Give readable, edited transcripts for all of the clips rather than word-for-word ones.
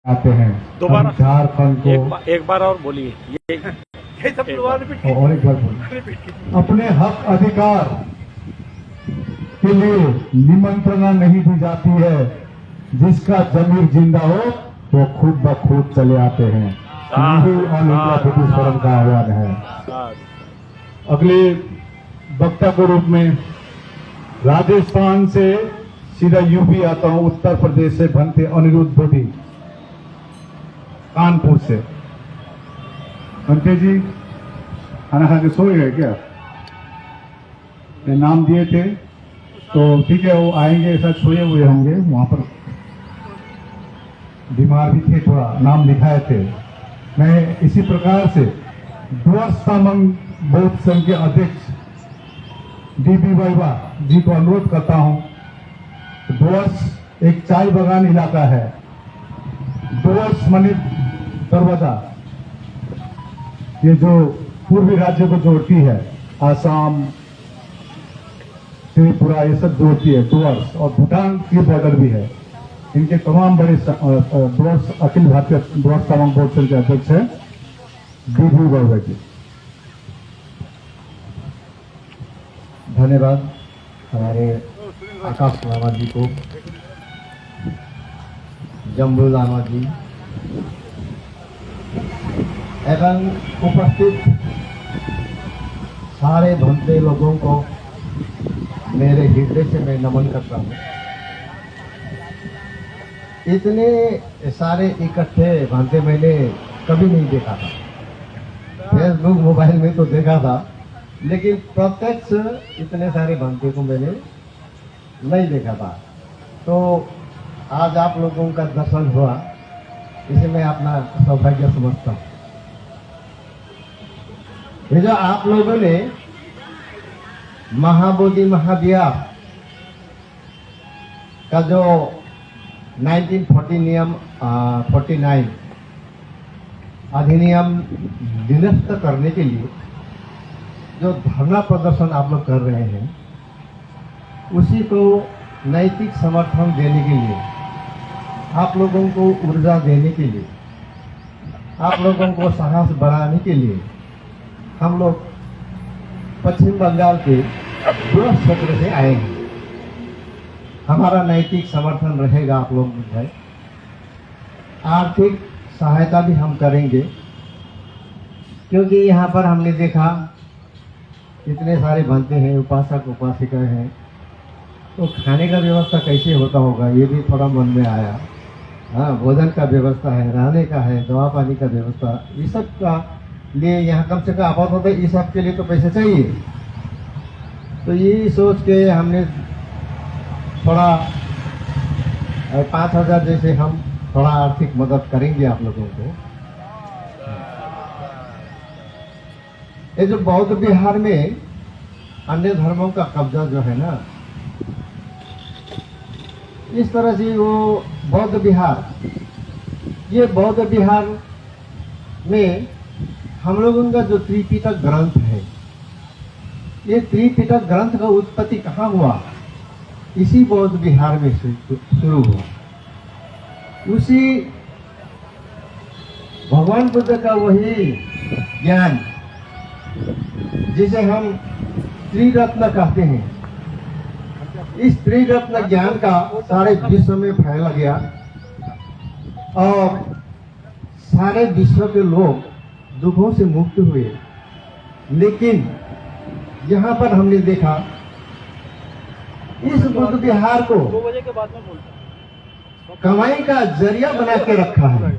आते हैं। दोबारा झारखंड को एक बार और बोलिए ये सब और एक बार बोलिए। अपने हक अधिकार के लिए निमंत्रणा नहीं दी जाती है। जिसका जमीर जिंदा हो वो खुद ब खुद चले आते हैं। यही ऑल इंडिया ब्रिटिश फोरम का आह्वान है। अगले वक्ता के रूप में राजस्थान से सीधा यूपी आता हूं, उत्तर प्रदेश से बनते अनिरुद्ध बोधी कानपुर से। बनते जी खाना खा के सो गए क्या? ये नाम दिए थे तो ठीक है, वो आएंगे, ऐसा सोए हुए होंगे वहां पर, बीमार भी थे, थोड़ा नाम लिखाए थे। मैं इसी प्रकार से डुअर्स तामांग बौद्ध संघ के अध्यक्ष डीबी वाइवा जी को अनुरोध करता हूं। डुअर्स एक चाय बागान इलाका है। डुअर्स माने दरवाजा, ये जो पूर्वी राज्य को जोड़ती है, आसाम, त्रिपुरा, ये सब जोड़ती है डुअर्स, और भूटान की बॉर्डर भी है। इनके तमाम बड़े डुअर्स अखिल भारतीय डुअर्स तामांग बौद्ध संघ के अध्यक्ष है डीबी वाइवा जी। धन्यवाद हमारे आकाश लामा जी को, जम्बू लामा जी एवं उपस्थित सारे भंते लोगों को मेरे हृदय से मैं नमन करता हूँ। इतने सारे इकट्ठे भंते मैंने कभी नहीं देखा था। फेसबुक मोबाइल में तो देखा था, लेकिन प्रत्यक्ष इतने सारे भंते को मैंने नहीं देखा था। तो आज आप लोगों का दर्शन हुआ, इसे मैं अपना सौभाग्य समझता हूँ। ये जो आप लोगों ने महाबोधि महाविहार का जो 1949 अधिनियम निरस्त करने के लिए जो धरना प्रदर्शन आप लोग कर रहे हैं, उसी को नैतिक समर्थन देने के लिए, आप लोगों को ऊर्जा देने के लिए, आप लोगों को साहस बढ़ाने के लिए हम लोग पश्चिम बंगाल के डुअर्स क्षेत्र से आएंगे। हमारा नैतिक समर्थन रहेगा। आप लोग है, आर्थिक सहायता भी हम करेंगे, क्योंकि यहाँ पर हमने देखा इतने सारे बनते हैं, उपासक उपासिकाएं हैं, तो खाने का व्यवस्था कैसे होता होगा ये भी थोड़ा मन में आया। हाँ, भोजन का व्यवस्था है, रहने का है, दवा पानी का व्यवस्था, ये सब का लिए यहाँ कम से कम आपात होता है, इस सब के लिए तो पैसे चाहिए। तो ये सोच के हमने थोड़ा 5,000 जैसे हम थोड़ा आर्थिक मदद करेंगे आप लोगों को। ये जो बौद्ध बिहार में अन्य धर्मों का कब्जा जो है ना, इस तरह से वो बौद्ध बिहार, ये बौद्ध बिहार में हम लोगों का जो त्रिपिटक ग्रंथ है, ये त्रिपिटक ग्रंथ का उत्पत्ति कहाँ हुआ? इसी बौद्ध बिहार में शुरू हुआ। उसी भगवान बुद्ध का वही ज्ञान जिसे हम त्रिरत्न कहते हैं, इस त्रिरत्न ज्ञान का सारे विश्व में फैला गया और सारे विश्व के लोग दुखों से मुक्त हुए। लेकिन यहाँ पर हमने देखा इस बुद्ध विहार को 2 बजे के बाद में बोलता कमाई का जरिया बना के रखा है।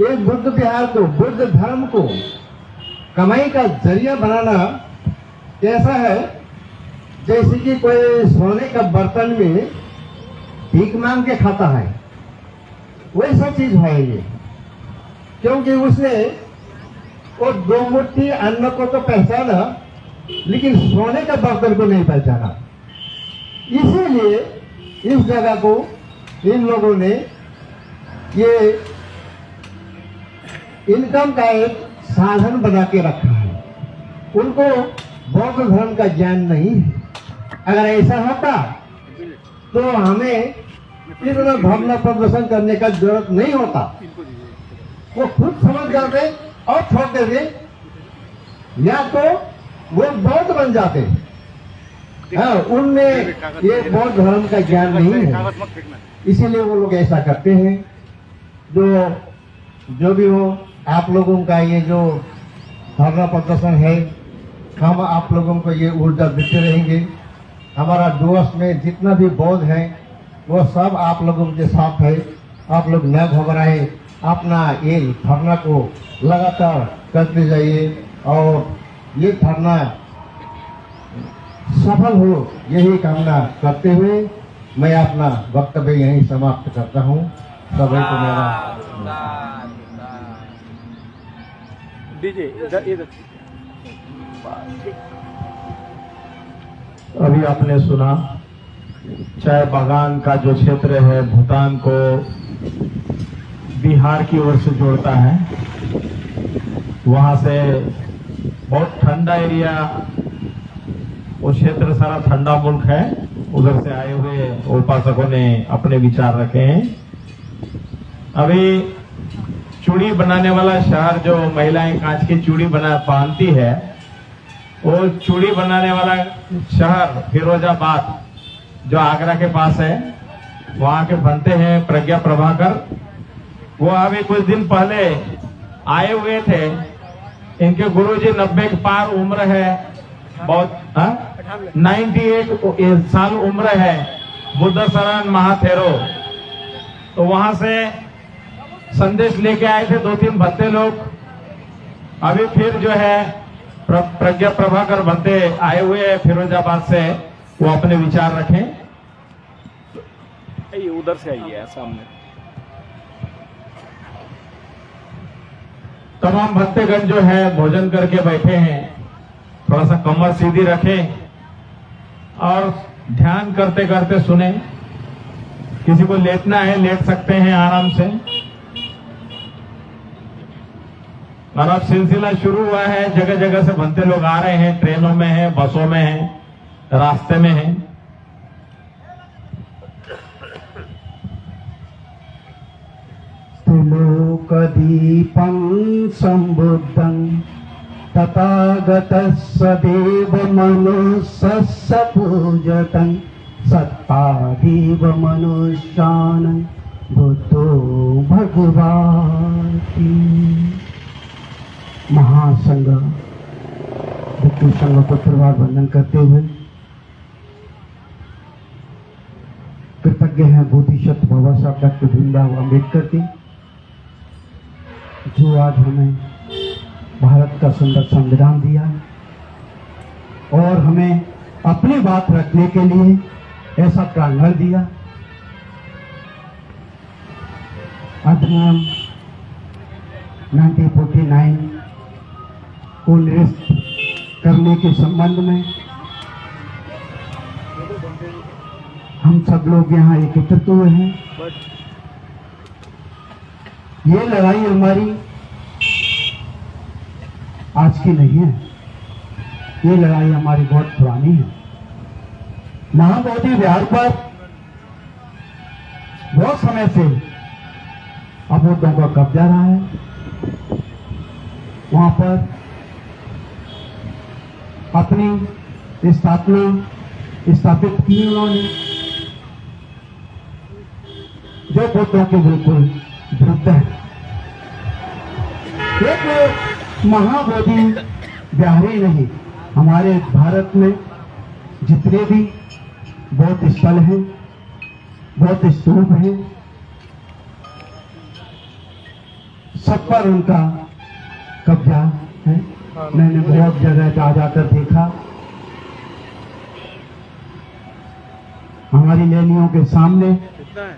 एक बुद्ध विहार को, बुद्ध धर्म को कमाई का जरिया बनाना कैसा है? जैसे कि कोई सोने का बर्तन में भीख मांग के खाता है, वैसा चीज है ये। क्योंकि उसने वो 2 मुट्ठी अन्न को तो पहचाना, लेकिन सोने का बर्तन को नहीं पहचाना। इसीलिए इस जगह को इन लोगों ने ये इनकम का एक साधन बना के रखा है। उनको बौद्ध धर्म का ज्ञान नहीं है। अगर ऐसा होता तो हमें इतना धरना प्रदर्शन करने का जरूरत नहीं होता। वो खुद समझ जाते और छोड़ देते, या तो वो बौद्ध बन जाते। हाँ, उनमें ये बौद्ध धर्म का ज्ञान नहीं है, कागज मत फेंकना। इसीलिए वो लोग ऐसा करते हैं। जो भी हो, आप लोगों का ये जो धरना प्रदर्शन है, हम आप लोगों को ये ऊर्जा देते रहेंगे। हमारा डुअर्स में जितना भी बौद्ध है वो सब आप लोगों के साथ है। आप लोग न घबराए, अपना ये धरना को लगातार करते जाइए और ये धरना सफल हो, यही कामना करते हुए मैं अपना वक्तव्य यहीं समाप्त करता हूँ। सभी को मेरा डीजे इधर अभी आपने सुना, चाय बागान का जो क्षेत्र है भूटान को बिहार की ओर से जोड़ता है, वहां से बहुत ठंडा एरिया, वो क्षेत्र सारा ठंडा मुल्क है। उधर से आए हुए उपासकों ने अपने विचार रखे हैं। अभी चूड़ी बनाने वाला शहर, जो महिलाएं कांच की चूड़ी पहनती है, वो चूड़ी बनाने वाला शहर फिरोजाबाद जो आगरा के पास है, वहां के बनते हैं प्रज्ञा प्रभाकर। वो अभी कुछ दिन पहले आए हुए थे। इनके गुरुजी 90 के पार उम्र है, बहुत 98 साल उम्र है, बुद्ध शरण महाथेरो। तो वहां से संदेश लेके आए थे 2-3 भत्ते लोग। अभी फिर जो है प्रज्ञा प्रभाकर बनते आए हुए हैं फिरोजाबाद से, वो अपने विचार रखें। ये उधर से आई है सामने। तमाम भक्तगण जो है भोजन करके बैठे हैं, थोड़ा सा कमर सीधी रखें और ध्यान करते करते सुने। किसी को लेटना है लेट सकते हैं आराम से। और अब सिलसिला शुरू हुआ है, जगह जगह से बनते लोग आ रहे हैं, ट्रेनों में हैं, बसों में हैं, रास्ते में हैं। त्रिलोकदीपं सम्बुद्धं तथागतस्य देवमनुष्यस्य पूजतं सत्तादेव मनुष्यान् बुद्धो भगवाति। महासंघ भिक्षु संघ को त्रिवार वंदन करते हुए कृतज्ञ हैं बोधिसत्व बाबा साहब डॉक्टर भीमराव अम्बेडकर के, जो आज हमें भारत का सुंदर संविधान दिया और हमें अपनी बात रखने के लिए ऐसा प्रांगण दिया। अधिनियम 1949 को निरस्त करने के संबंध में हम सब लोग यहाँ एकत्रित हुए हैं। ये लड़ाई हमारी आज की नहीं है, ये लड़ाई हमारी बहुत पुरानी है। महाबोधि विहार पर बहुत समय से अबोधों का कब्जा रहा है। वहां पर अपनी स्थापना स्थापित की उन्होंने, जो बुद्धों के बिल्कुल विरुद्ध है। एक महाबोधि विहार ही नहीं, हमारे भारत में जितने भी बौद्ध स्थल हैं, बौद्ध स्तूप हैं, सब पर उनका कब्जा है। मैंने बहुत जगह जा जाकर देखा, हमारी लेनियों के सामने कितना है?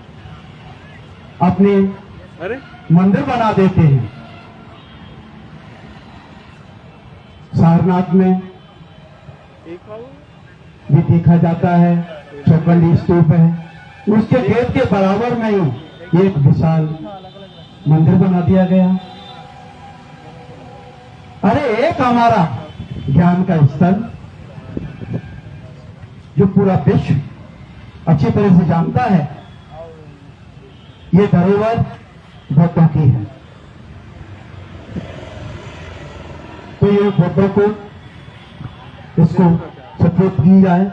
अपने अरे मंदिर बना देते हैं। सारनाथ में एक पाव भी देखा जाता है, चौखंडी स्तूप है, उसके गेट के बराबर में ही एक विशाल मंदिर बना दिया गया। अरे एक हमारा ज्ञान का स्थल जो पूरा विश्व अच्छी तरह से जानता है, ये धरोहर बुद्धों की है। तो ये बुद्धों को इसको सपोर्ट की जाए।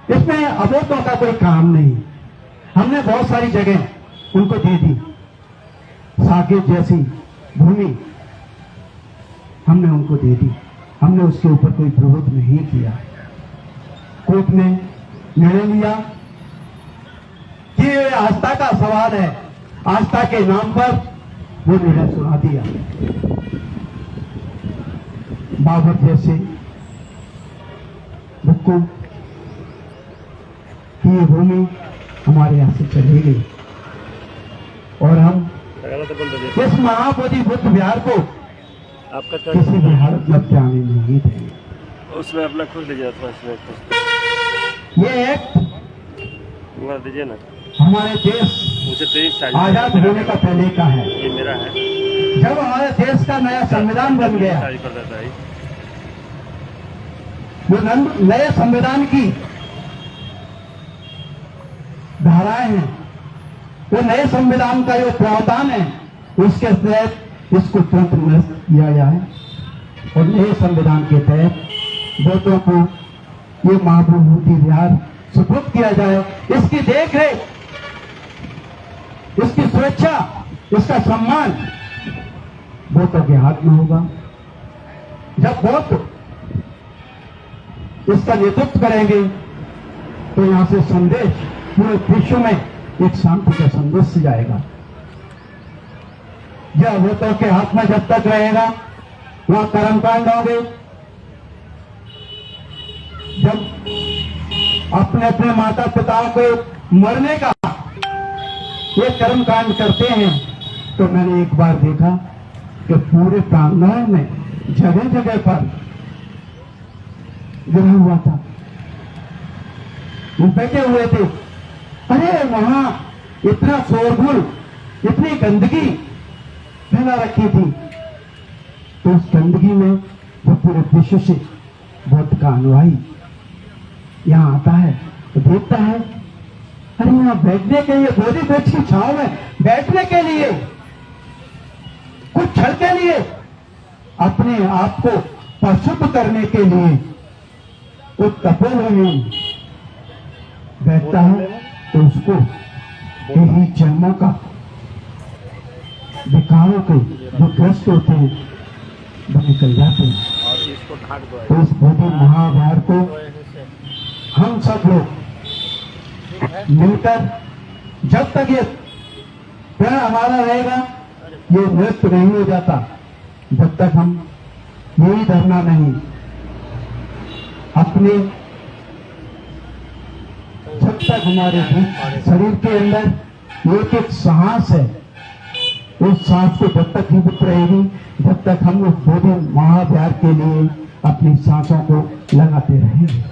इसमें अबोधों का कोई काम नहीं। हमने बहुत सारी जगह उनको दे दी, साकेत जैसी भूमि हमने उनको दे दी। हमने उसके ऊपर कोई विरोध नहीं किया। कोर्ट ने निर्णय लिया कि ये आस्था का सवाल है, आस्था के नाम पर वो निर्णय सुना दिया। बाबर जैसे बुक्को की ये भूमि हमारे यहां से चली गई और हम इस महाबोधि बुद्ध विहार को आपका किसी भी हालत में जाने नहीं देंगे। उसमें अपना खुद ले जाता है। ये एक्ट वो दीजिए ना, हमारे देश मुझे 23 साल आजाद होने का पहले का है। ये मेरा है, जब हमारे देश का नया संविधान बन गया, शादी कर देता है। जो नए संविधान की धाराएं हैं, वो नए संविधान का जो प्रावधान है, उसके तहत इसको तुरंत निरस्त किया जाए और नए संविधान के तहत बुद्धों को ये महाबोधि विहार सुपुर्द किया जाए। इसकी देखरेख, इसकी सुरक्षा, इसका सम्मान बुद्धों के हाथ में होगा। जब बुद्ध इसका नेतृत्व करेंगे तो यहां से संदेश पूरे विश्व में एक शांति का संदेश जाएगा। यह बुद्धों के हाथ में जब तक रहेगा, वहां कर्मकांड होंगे। जब अपने अपने माता पिताओं को मरने का ये कर्मकांड करते हैं, तो मैंने एक बार देखा कि पूरे प्रांगण में जगह जगह पर गिरा हुआ था, वो बैठे हुए थे। अरे वहां इतना शोरगुल, इतनी गंदगी फैला रखी थी, तो उस गंदगी में जो पूरे विश्व से बुद्ध का अनुयायी यहां आता है तो देखता है, अरे यहां बैठने के लिए, बोधि वृक्ष की छांव में बैठने के लिए, कुछ क्षण के लिए अपने आप को परिशुद्ध करने के लिए वो तपोवन बैठता है, तो उसको यही जन्मों का विकारों के जो ग्रस्त होते हैं वो निकल जाते हैं। और इसको ढाक दो। तो इस बोधि महाविहार को हम सब लोग मिलकर, जब तक ये प्रण हमारा रहेगा, ये नृत्य नहीं हो जाता, जब तक हम यही धरना नहीं अपने, जब तक हमारे शरीर के अंदर एक एक सांस है, उस सांस को जब तक जीवित रहेगी, जब तक हम उस बोधि महाविहार के लिए अपनी सांसों को लगाते रहेंगे।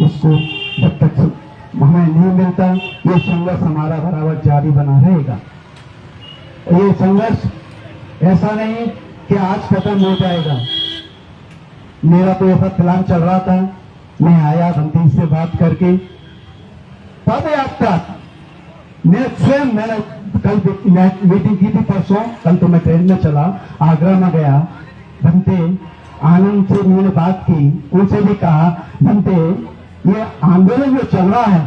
उसको जब तक हमें नहीं मिलता, ये संघर्ष हमारा बराबर जारी बना रहेगा। ये संघर्ष ऐसा नहीं कि आज खत्म हो जाएगा। मेरा तो ऐसा प्लान चल रहा था, मैं आया बंटी से बात करके, पद यात्रा मैं स्वयं, मैंने कल मीटिंग की थी परसों, कल तो मैं ट्रेन में चला, आगरा में गया। बनते आनंद से मैंने बात की, उनसे भी कहा, बनते ये आंदोलन जो चल रहा है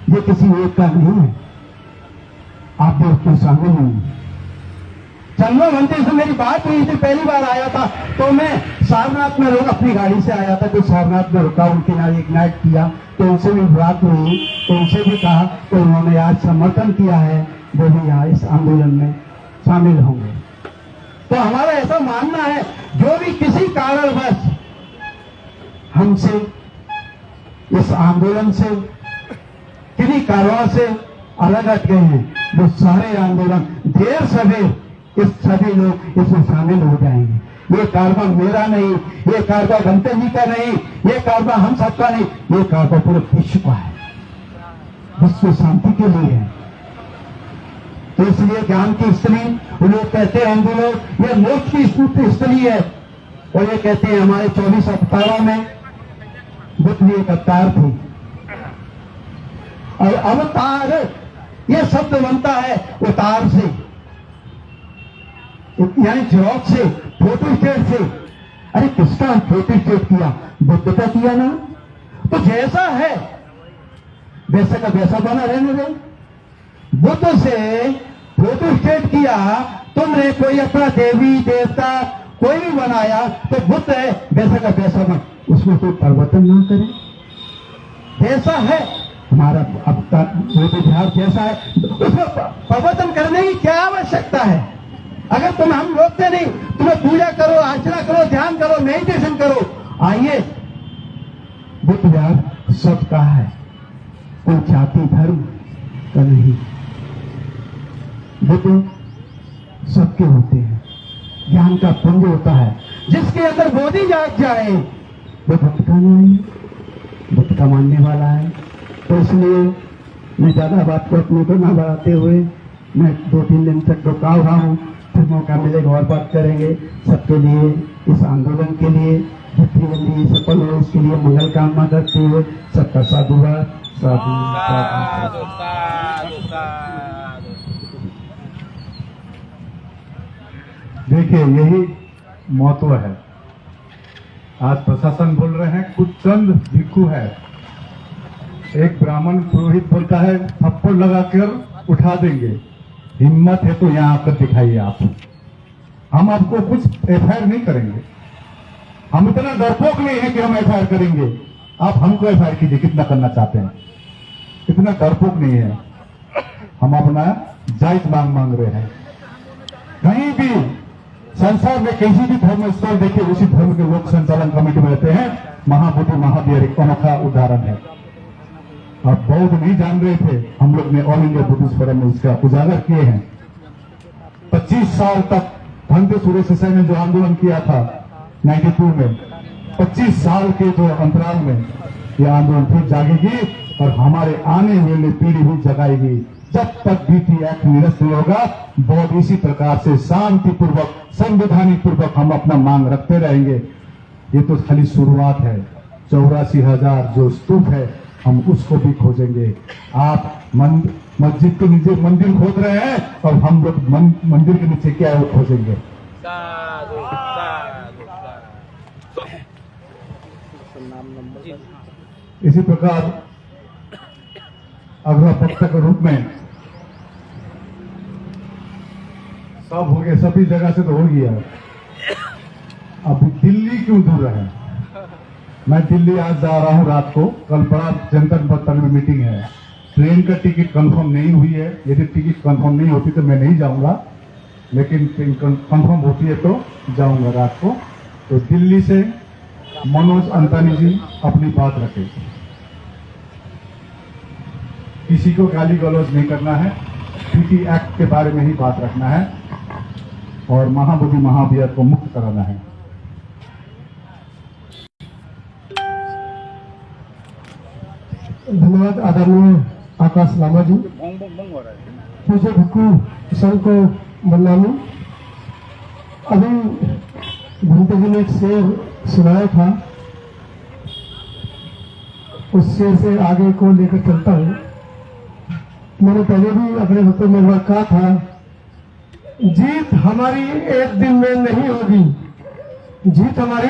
ये किसी एक का नहीं है, आप भी उसमें शामिल होंगे। चंद्र बनते से मेरी बात हुई थी, पहली बार आया था तो मैं सारनाथ में लोग अपनी गाड़ी से आया था, तो सारनाथ में रुका, उनके यहाँ एक नाइट किया, तो उनसे भी बात हुई, तो उनसे भी कहा, तो उन्होंने आज समर्थन किया है, वो भी यहाँ इस आंदोलन में शामिल होंगे। तो हमारा ऐसा मानना है, जो भी किसी कारणवश हमसे इस आंदोलन से, किन्हीं कारणों से अलग हट गए हैं, वो सारे आंदोलन देर सवेर इस सभी लोग इसमें शामिल हो जाएंगे। ये कारवा मेरा नहीं, ये कारवा गणपति जी का नहीं, ये कारवा हम सबका नहीं, ये कारवा पूरे विश्व का है, विश्व शांति के लिए है। तो इसलिए ज्ञान की स्त्री, वो लोग कहते हैं हिंदू लोग, ये मोक्ष की स्त्री है, और ये कहते हैं हमारे 24 अवतारों में बुद्ध भी एक अवतार थी, और अवतार यह शब्द बनता है उतार से, यानी जेरोक्स से, फोटो स्टेट से। अरे किसका फोटो स्टेट किया? बुद्ध का किया ना। तो जैसा है वैसा का वैसा बना रहने दे। बुद्ध से फोटो स्टेट किया तुमने, कोई अपना देवी देवता कोई भी बनाया तो बुद्ध है वैसा का वैसा बन, उसमें कोई परिवर्तन ना करे। जैसा है हमारा अब तक वो बिहार जैसा है, उसमें परिवर्तन करने की क्या आवश्यकता है? अगर तुम हम रोकते नहीं, तुम्हें पूजा करो, अर्चना करो, ध्यान करो, मेडिटेशन करो, आइए। बुद्ध विहार सबका है, कोई जाति धर्म का नहीं। बुद्ध सबके होते हैं, ज्ञान का पुंज होता है। जिसके अंदर बोधि जाग जाए वो बुद्ध का नहीं है, बुद्ध का मानने वाला है। तो इसलिए मैं ज्यादा बात को अपने को ना बढ़ाते हुए मैं 2-3 दिन तक रुका हुआ हूँ, फिर मौका मिलेगा और बात करेंगे। सबके लिए, इस आंदोलन के लिए जितनी जल्दी सफल हो उसके लिए मंगल कामना करते हुए सबका साधुवाद। साधु देखिए यही महत्व है। आज प्रशासन बोल रहे हैं कुछ चंद भिक्षु है, एक ब्राह्मण पुरोहित बोलता है थप्पड़ लगाकर उठा देंगे। हिम्मत है तो यहाँ आकर दिखाइए आप। हम आपको कुछ एफआईआर नहीं करेंगे, हम इतना डरपोक नहीं है कि हम एफआईआर करेंगे। आप हमको एफआईआर कीजिए, कितना करना चाहते हैं, इतना डरपोक नहीं है। हम अपना जायज मांग रहे हैं। कहीं भी संसार में किसी भी धर्म स्थल देखिए, उसी धर्म के लोग संचालन कमेटी में रहते हैं। महाबोधि महावीर एक अनोखा उदाहरण है। आप बौद्ध नहीं जान रहे थे, हम लोग ने ऑल इंडिया बुद्धिस्ट फोरम में इसका उजागर किए हैं। 25 साल तक भंते सुरेश देसाई ने जो आंदोलन किया था 92 में, 25 साल के जो अंतराल में यह आंदोलन फिर जागेगी और हमारे आने वाली पीढ़ी भी जगाएगी। जब तक बीटी एक्ट निरस्त नहीं होगा, बौद्ध इसी प्रकार से शांतिपूर्वक, संवैधानिक पूर्वक हम अपना मांग रखते रहेंगे। ये तो खाली शुरुआत है। 84,000 जो स्तूप है हम उसको भी खोजेंगे। आप मस्जिद के नीचे मंदिर खोद रहे हैं और हम लोग मंदिर के नीचे क्या है वो खोजेंगे। इसी प्रकार अगला पक्ष के रूप में सब हो गया, सभी जगह से तो हो गया। अब दिल्ली क्यों दूर है? मैं दिल्ली आज जा रहा हूं रात को, कल बड़ा जंतर मंतर में मीटिंग है। ट्रेन का टिकट कंफर्म नहीं हुई है। यदि टिकट कंफर्म नहीं होती तो मैं नहीं जाऊंगा, लेकिन कंफर्म होती है तो जाऊंगा रात को। तो दिल्ली से मनोज अंतानी जी अपनी बात रखें। किसी को गाली गलौज नहीं करना है, पीटी एक्ट के बारे में ही बात रखना है और महाबोधि महावीर को मुक्त कराना है। धन्यवाद आदरणीय आकाश लामा जी। पूज्य भिक्षु संघ को मन्नामी। अभी भंते जी ने एक शेर सुनाया था, उस शेर से आगे को लेकर चलता हूँ। मैंने पहले भी अपने भक्तों में बार कहा था, जीत हमारी एक दिन में नहीं होगी, जीत हमारी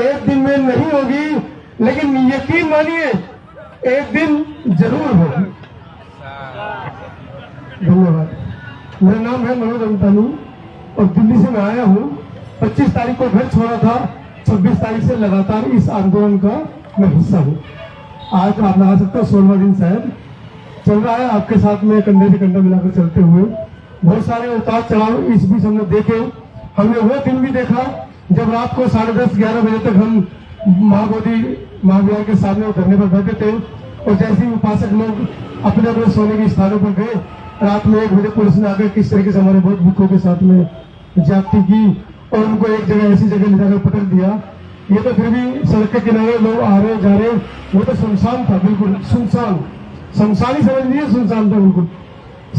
एक दिन में नहीं होगी, लेकिन यकीन मानिए एक दिन जरूर होगी। धन्यवाद। मेरा नाम है मनोज अंतानी और दिल्ली से मैं आया हूँ। 25 तारीख को घर छोड़ा था, 26 तारीख से लगातार इस आंदोलन का मैं हिस्सा हूँ। आज आप लगा सकते हो 16वां दिन शायद चल रहा है, आपके साथ में कंधे से कंधा मिलाकर चलते हुए। बहुत सारे उतार चढ़ाव इस बीच हमने देखे। हमने वो दिन भी देखा जब रात को 10:30-11 बजे तक हम महाबोधि महावीर के सामने धरने पर बैठे थे और जैसे ही उपासक लोग अपने अपने सोने के स्थानों पर गए, रात में 1 बजे पुलिस ने आकर किस तरीके से हमारे बौद्ध भिक्षुओं के साथ में ज्यादती की और उनको एक जगह ऐसी जगह ले जाकर पटक दिया। ये तो फिर भी सड़क के किनारे लोग आ रहे जा रहे, वो तो सुनसान था, बिल्कुल सुनसान, शमशान ही समझ लीजिए, सुनसान था बिल्कुल।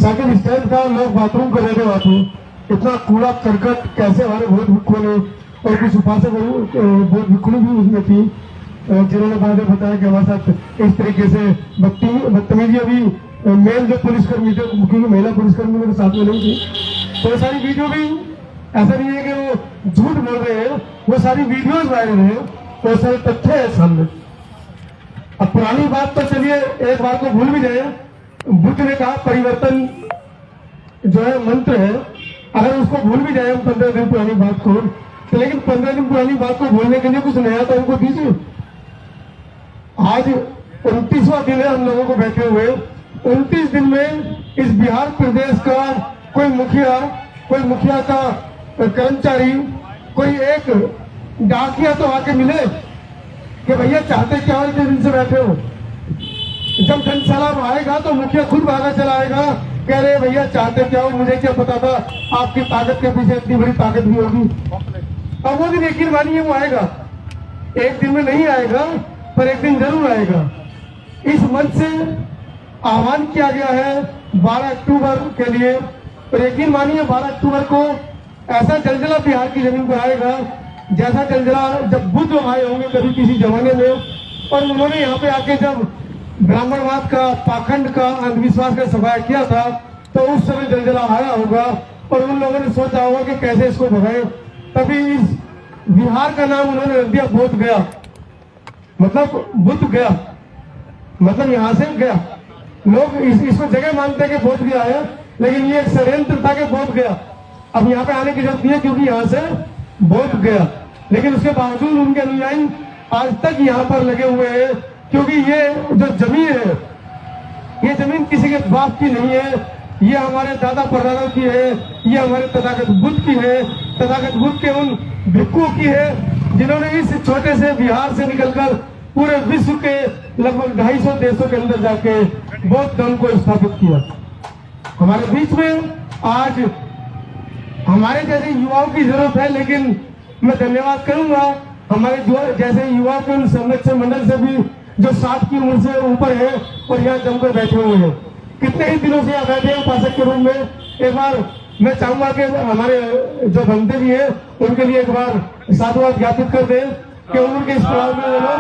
साइकिल स्टैंड था, लोग बाथरूम कर रहे थे वहां पे। इतना कूड़ा करकट कैसे हमारे बौद्ध भिक्षुओं ने और कुछ उपासक बौद्ध भिक्षुणी भी उसमें थी, जिन्होंने बाद में बताया कि हमारे साथ इस तरीके से बदतमीजी भी मेल जो पुलिसकर्मी थे, क्योंकि महिला पुलिसकर्मी मेरे साथ में नहीं थी, तो ये सारी वीडियो भी ऐसा नहीं है कि वो झूठ बोल रहे हैं, वो सारी वीडियोज वायरल है, वो सारे तथ्य है सामने। अब पुरानी बात तो चलिए एक बार को भूल भी जाए, बुद्ध ने कहा परिवर्तन जो है मंत्र है, अगर उसको भूल भी जाए हम 15 दिन पुरानी बात को, तो लेकिन 15 दिन पुरानी बात को भूलने के लिए कुछ नया तो हमको दीजिए। आज 29वां दिन है हम लोगों को बैठे हुए, 29 दिन में इस बिहार प्रदेश का कोई मुखिया का कर्मचारी, कोई एक डाकिया तो आके मिले कि भैया चाहते क्या हो, इतने दिन से बैठे हो। जब जनसलाब आएगा तो मुखिया खुद भागा चला आएगा, कह रहे भैया चाहते क्या हो, मुझे क्या पता था आपकी ताकत के पीछे इतनी बड़ी ताकत भी होगी। अब वो दिन यकीन मानिए वो आएगा, एक दिन में नहीं आएगा पर एक दिन जरूर आएगा। इस मंच से आह्वान किया गया है 12 अक्टूबर के लिए, और यकीन मानिए 12 अक्टूबर को ऐसा जलजला बिहार की जमीन पर आएगा जैसा जलजला जब बुद्ध आए होंगे कभी किसी जमाने में, और उन्होंने यहाँ पे आके जब ब्राह्मणवाद का, पाखंड का, अंधविश्वास का सफाया किया था, तो उस समय जलजला आया होगा और उन लोगों ने सोचा होगा कि कैसे इसको भगाएं। तभी इस बिहार का नाम उन्होंने रख दिया बोध गया, मतलब बुद्ध गया, मतलब यहाँ से गया। लोग इसको जगह मानते हैं कि बोध गया है, लेकिन ये एक षड्यंत्र था कि बोध गया। अब यहाँ पे आने की जरूरत नहीं है क्योंकि यहाँ से बोध गया, लेकिन उसके बावजूद उनके अनुयायी आज तक यहाँ पर लगे हुए हैं, क्योंकि ये जो जमीन है, ये जमीन किसी के बाप की नहीं है, ये हमारे दादा परदादा की है, ये हमारे तथागत बुद्ध की है, तथागत बुद्ध के उन भिक्षुओं की है जिन्होंने इस छोटे से बिहार से निकलकर पूरे विश्व के लगभग 250 देशों के अंदर जाके बौद्ध धर्म को स्थापित किया। हमारे बीच में आज हमारे जैसे युवाओं की जरूरत है, लेकिन मैं धन्यवाद करूंगा हमारे जैसे युवाओं के उन संरक्षण मंडल से भी जो 60 की उम्र से ऊपर है और यहाँ जमकर बैठे हुए हैं। कितने ही दिनों से यहाँ बैठे हैं उपासक के रूप में। एक बार मैं चाहूंगा कि हमारे जो बनते भी हैं उनके लिए एक बार साधुवाद ज्ञापित कर दें कि उनके इस पड़ाव में वो लोग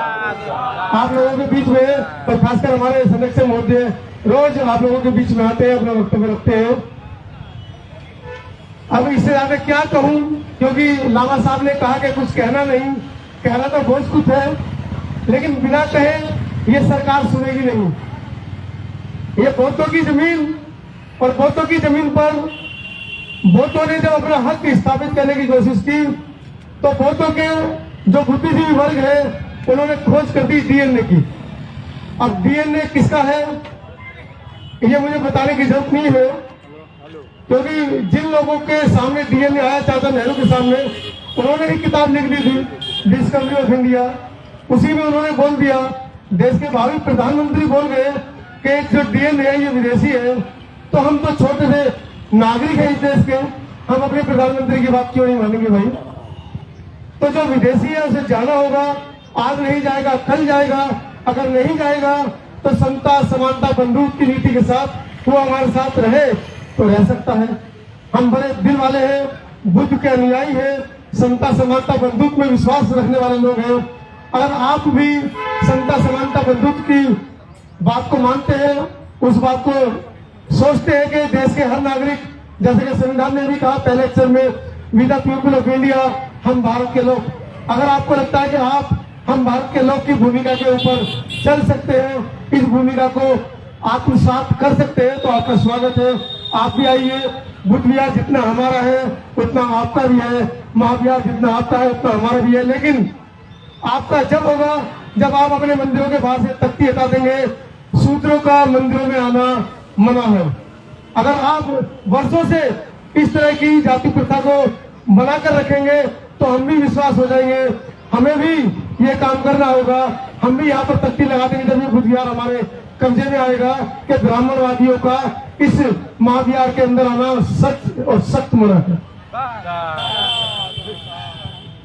आप लोगों के बीच में है, और खासकर हमारे संरक्षण महोदय रोज आप लोगों के बीच में आते हैं, अपना वक्तव्य रखते हैं। अब इससे ज्यादा क्या कहूं, क्योंकि लामा साहब ने कहा कि कुछ कहना नहीं, कहना तो बहुत कुछ है, लेकिन बिना कहे ये सरकार सुनेगी नहीं। ये बौद्धों की जमीन, और बौद्धों की जमीन पर बौद्धों ने जब अपना हक स्थापित करने की कोशिश की, तो बौद्धों के जो बुद्धिजीवी वर्ग है उन्होंने खोज कर दी डीएनए की। अब डीएनए किसका है ये मुझे बताने की जरूरत नहीं है, क्योंकि जिन लोगों के सामने डीएनए आया चाचा नेहरू के सामने, उन्होंने एक किताब लिख दी थी डिस्कवरी ऑफ इंडिया। उसी में उन्होंने बोल दिया, देश के भावी प्रधानमंत्री बोल गए कि जो डीएनए है ये विदेशी है, तो हम तो छोटे से नागरिक है इस देश के, हम अपने प्रधानमंत्री की बात क्यों नहीं मानेंगे भाई। तो जो विदेशी है उसे जाना होगा, आज नहीं जाएगा कल जाएगा, अगर नहीं जाएगा तो समता समानता बंधुत्व की नीति के साथ वो हमारे साथ रहे तो रह सकता है। हम बड़े दिल वाले हैं, बुद्ध के अनुयायी हैं, समता समानता बंधुत्व में विश्वास रखने वाले लोग हैं। अगर आप भी समता समानता बंधुत्व की बात को मानते हैं, उस बात को सोचते हैं कि देश के हर नागरिक, जैसे कि संविधान ने भी कहा पहले अक्षर में, we the people of India, हम भारत के लोग, अगर आपको लगता है कि आप हम भारत के लोग की भूमिका के ऊपर चल सकते हैं, इस भूमिका को आत्मसात कर सकते हैं, तो आपका स्वागत है। आप भी आइए। बुद्ध विहार जितना हमारा है उतना आपका भी है, महाविहार जितना आपका है उतना हमारा भी है, लेकिन आपका जब होगा जब आप अपने मंदिरों के बाहर से तख्ती हटा देंगे। शूद्रों का मंदिरों में आना मना है। अगर आप वर्षों से इस तरह की जाति प्रथा को बनाकर रखेंगे तो हम भी विश्वास हो जाएंगे, हमें भी ये काम करना होगा। हम भी यहाँ पर तख्ती लगा देंगे जब ये बुद्ध विहार हमारे कब्जे में आएगा कि ब्राह्मणवादियों का इस महाविहार के अंदर आना सच और सख्त मना है।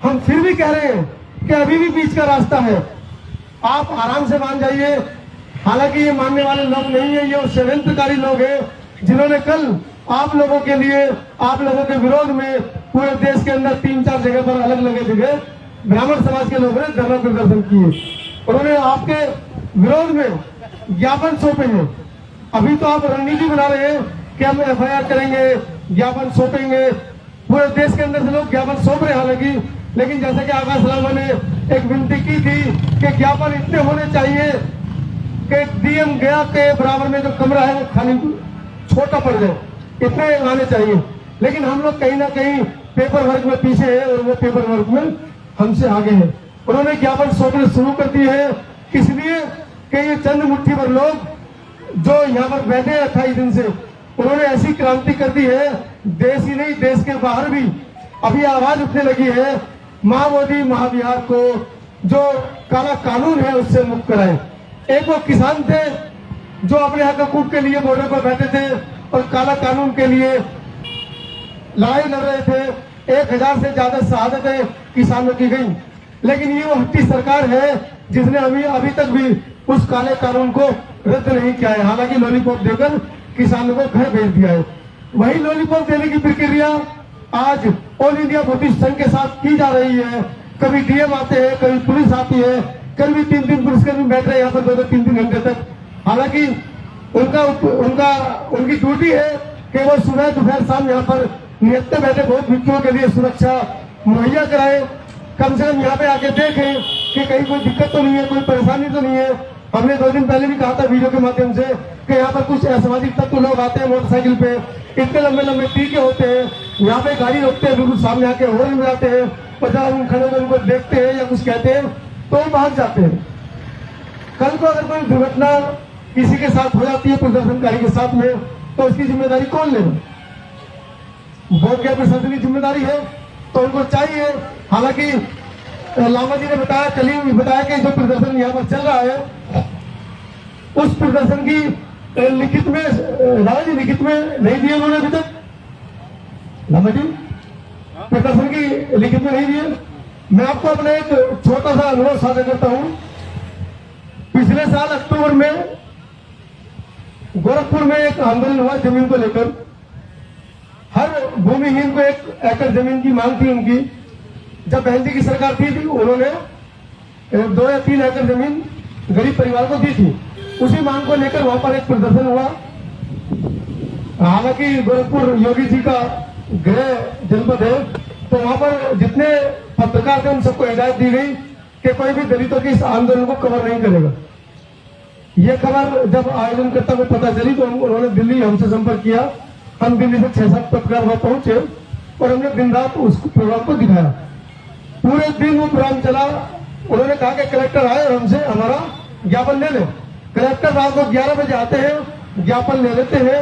हम फिर भी कह रहे हैं कि अभी भी बीच का रास्ता है, आप आराम से मान जाइए। हालांकि ये मानने वाले लोग नहीं है, ये षड्यंत्रकारी लोग हैं जिन्होंने कल आप लोगों के लिए, आप लोगों के विरोध में पूरे देश के अंदर 3-4 जगह पर अलग अलग जगह ब्राह्मण समाज के लोगों ने धरना प्रदर्शन किए। उन्होंने आपके विरोध में ज्ञापन सौंपे हैं। अभी तो आप रणनीति बना रहे हैं कि हम FIR करेंगे, ज्ञापन सौंपेंगे, पूरे देश के अंदर से लोग ज्ञापन सौंप रहे हैं हालांकि, लेकिन जैसे कि आकाश लामा ने एक विनती की थी कि ज्ञापन इतने होने चाहिए कि DM गया के बराबर में जो कमरा है वो खाली छोटा पड़ जाए, इतने आने चाहिए। लेकिन हम लोग कहीं ना कहीं पेपर वर्क में पीछे हैं और वो पेपर वर्क में हमसे आगे हैं। उन्होंने ज्ञापन सौंपने शुरू कर दिए हैं, इसलिए कि ये चंद मुट्ठी भर लोग जो यहाँ पर बैठे हैं 28 दिन से, उन्होंने ऐसी क्रांति कर दी है, देश ही नहीं देश के बाहर भी अभी आवाज उठने लगी है, महाबोधि महाविहार को जो काला कानून है उससे मुक्त कराए। एक वो किसान थे जो अपने हक हकूक के लिए बॉर्डर पर बैठे थे और काला कानून के लिए लड़ाई लड़ रहे थे। 1000 से ज्यादा शहादतें किसानों की गई, लेकिन ये वो हट्टी सरकार है जिसने अभी तक भी उस काले कानून को रद्द नहीं किया है। हालांकि लॉलीपॉप देकर किसानों को घर भेज दिया है। वही लॉलीपॉप देने की प्रक्रिया आज ऑल इंडिया बुद्धिस्ट संघ के साथ की जा रही है। कभी DM आते हैं, कभी पुलिस आती है, कल भी 3 पुलिसकर्मी बैठ रहे हैं यहाँ पर 2-3 घंटे तक। हालांकि उनकी ड्यूटी है कि वो सुबह दोपहर शाम यहाँ पर नियत्ते बैठे बहुत भिक्षुओं के लिए सुरक्षा मुहैया कराए। कम से कम यहाँ पे आके देखें कि कहीं कोई दिक्कत तो नहीं है, कोई परेशानी तो नहीं है। हमने 2 दिन पहले भी कहा था वीडियो के माध्यम से कि यहाँ पर कुछ असामाजिक तत्व लोग आते हैं मोटरसाइकिल पे, इतने लंबे लंबे टीके होते हैं, यहाँ पे गाड़ी रोकते हैं, बिल्कुल सामने आके हॉर्न बजाते हैं, 50 मिनट खड़े होकर उनको देखते हैं या कुछ कहते हैं तो वो भाग जाते हैं। कल को अगर कोई दुर्घटना किसी के साथ हो जाती है प्रदर्शनकारी के साथ में, तो उसकी जिम्मेदारी कौन लेगा? बोर्ड के प्रशासन की जिम्मेदारी है, तो उनको चाहिए। हालांकि लामा जी ने बताया, कल ही बताया कि जो प्रदर्शन यहाँ पर चल रहा है उस प्रदर्शन की लिखित में राजा लिखित में नहीं दिए उन्होंने अभी तक। लामा जी प्रदर्शन की लिखित में नहीं दिए। मैं आपको अपना एक छोटा सा अनुभव साझा करता हूं। पिछले साल अक्टूबर में गोरखपुर में एक आंदोलन हुआ जमीन को लेकर। हर भूमिहीन को 1 एकड़ जमीन की मांग थी उनकी। जब बहन जी की सरकार थी उन्होंने 2 या 3 एकड़ जमीन गरीब परिवार को दी थी। उसी मांग को लेकर वहां पर एक प्रदर्शन हुआ। हालांकि गोरखपुर योगी जी का गृह जनपद है, तो वहां पर जितने पत्रकार थे उन सबको हिदायत दी गई कि कोई भी दलितों के इस आंदोलन को कवर नहीं करेगा। ये खबर जब आयोजनकर्ता को पता चली तो उन्होंने दिल्ली हमसे संपर्क किया। हम दिल्ली से 6-7 पत्रकार वहां पहुंचे और हमने दिन रात उस प्रोग्राम को दिखाया। पूरे दिन वो प्रोग्राम चला। उन्होंने कहा कि कलेक्टर आए और हमसे हमारा ज्ञापन ले ले। कलेक्टर रात को 11 बजे आते हैं, ज्ञापन ले लेते हैं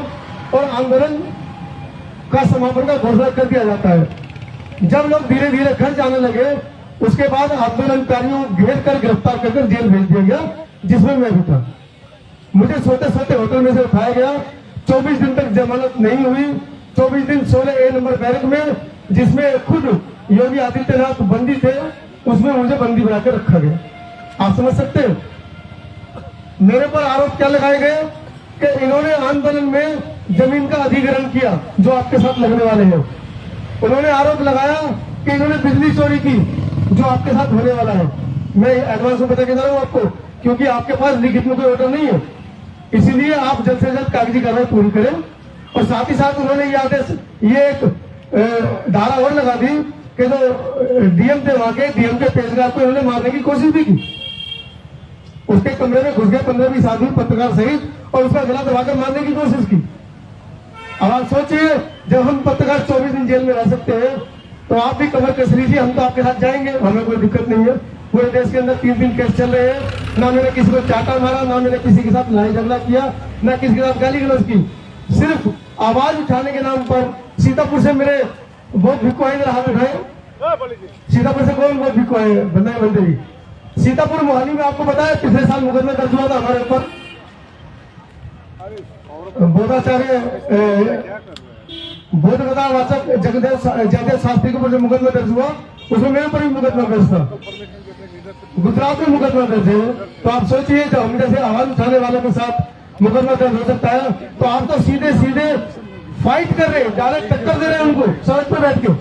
और आंदोलन का समापन का घोषणा कर दिया जाता है। जब लोग धीरे धीरे घर जाने लगे, उसके बाद आंदोलनकारियों को घेर कर गिरफ्तार कर जेल भेज दिया गया, जिसमें मैं भी था। मुझे सोते सोते होटल में से उठाया गया। 24 दिन तक जमानत नहीं हुई। 24 दिन 16A नंबर बैरक में, जिसमें खुद योगी आदित्यनाथ बंदी थे, उसमें मुझे बंदी बनाकर रखा गया। आप समझ सकते हैं मेरे पर आरोप क्या लगाए गए कि इन्होंने आंदोलन में जमीन का अधिग्रहण किया जो आपके साथ लगने वाले हैं। उन्होंने आरोप लगाया कि इन्होंने बिजली चोरी की जो आपके साथ होने वाला है। मैं एडवांस में बता के जा रहा हूं आपको, क्योंकि आपके पास लिखित में कोई ऑर्डर नहीं है, इसीलिए आप जल्द से जल्द कागजी कार्रवाई पूरी करें। और साथ ही साथ उन्होंने ये आदेश, ये एक धारा और लगा दी कि जो DM थे वहां के, DM के पेशकार को इन्होंने मारने की कोशिश भी की। उसके कमरे में घुस गए 15-20 आदमी पत्रकार सहित और उसका गला दबाकर मारने की कोशिश की। अब आप सोचिए, जब हम पत्रकार 24 दिन जेल में रह सकते हैं तो आप भी कमर कस लीजिए, हम तो आपके साथ जाएंगे, हमें कोई दिक्कत नहीं है। पूरे देश के अंदर 3 केस चल रहे हैं। ना मैंने किसी को चाटा मारा, ना मैंने किसी के साथ लड़ाई झगड़ा किया, ना किसी के साथ गाली गलौज की। सिर्फ आवाज उठाने के नाम पर सीतापुर से मेरे बहुत भिक्खु आए, हाथ उठाए। सीतापुर से कौन बहुत भिक्खु आए? बंदे सीतापुर मोहाली में आपको बताया पिछले साल मुकदमा दर्ज हुआ था हमारे ऊपर। बोधाचार्य बोध वाचक जयदेव शास्त्री के ऊपर जो मुकदमा दर्ज हुआ, उसमें मेरे ऊपर भी मुकदमा दर्ज था। गुजरात में मुकदमा दर्ज है। तो आप सोचिए, जब हम जैसे आवाज उठाने वालों के साथ मुकदमा दर्ज हो सकता है, तो आप तो सीधे सीधे फाइट कर रहे हैं, डायरेक्ट टक्कर दे रहे हैं उनको सड़क पर बैठ के।